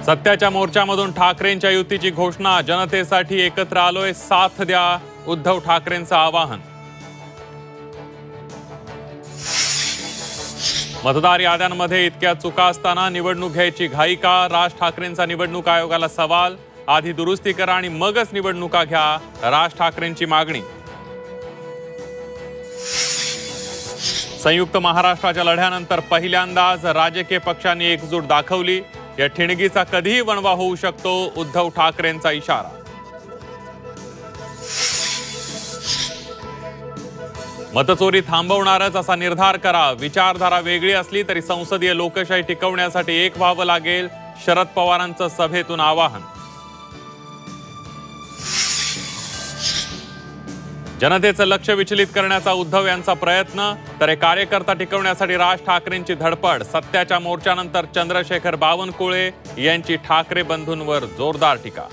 सत्याच्या मोर्चामधून ठाकरेंच्या युतीची घोषणा। जनतेसाठी एकत्र आलोय, साथ द्या, उद्धव ठाकरेंचं आवाहन। मतदार याद्यांमध्ये इतक्या चुका असताना निवडणूक घ्यायची घाई का? राज ठाकरेंचा निवडणूक आयोगाला सवाल। आधी दुरुस्ती करा आणि मगच निवडणुका घ्या, राज ठाकरेंची मागणी। संयुक्त महाराष्ट्राच्या लढ्यानंतर पहिल्यांदाच राजकीय पक्षांनी एकजूट दाखवली। या ठिणगीचा कधीही वणवा होऊ शकतो, उद्धव ठाकरेंचा इशारा। मतचोरी थांबवणारच असा निर्धार करा। विचारधारा वेगळी असली तरी संसदीय लोकशाही टिकवण्यासाठी एक व्हावं लागेल, शरद पवारांचं सभेतून आवाहन। जनतेचं लक्ष विचलित करण्याचा उद्धव यांचा प्रयत्न, तर कार्यकर्ता टिकवण्यासाठी राज ठाकरेंची धडपड। सत्याच्या मोर्चानंतर चंद्रशेखर बावनकुळे यांची ठाकरे बंधूंवर जोरदार टीका।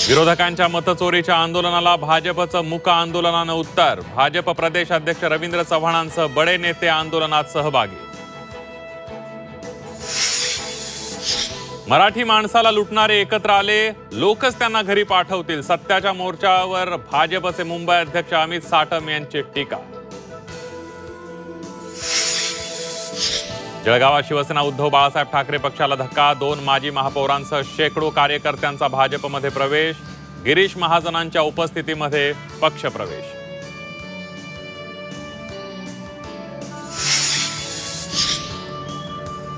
विरोधकांच्या मतचोरीच्या आंदोलनाला भाजपचं मूक आंदोलनानं उत्तर। भाजप प्रदेशाध्यक्ष रवींद्र चव्हाणांसह बडे नेते आंदोलनात सहभागी। मराठी माणसाला लुटणारे एकत्र आले, लोकच त्यांना घरी पाठवतील। सत्याच्या मोर्चावर भाजपचे मुंबई अध्यक्ष अमित साटम यांची टीका। जळगावात शिवसेना उद्धव बाळासाहेब ठाकरे पक्षाला धक्का। 2 माजी महापौरांसह शेकडो कार्यकर्त्यांचा भाजपमध्ये प्रवेश। गिरीश महाजनांच्या उपस्थितीमध्ये पक्षप्रवेश।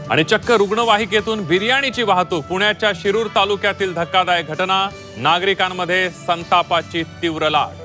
आणि चक्क रुग्णवाहिकेतून बिर्याणीची वाहतूक। पुण्याच्या शिरूर तालुक्यातील धक्कादायक घटना। नागरिकांमध्ये संतापाची तीव्र लाट।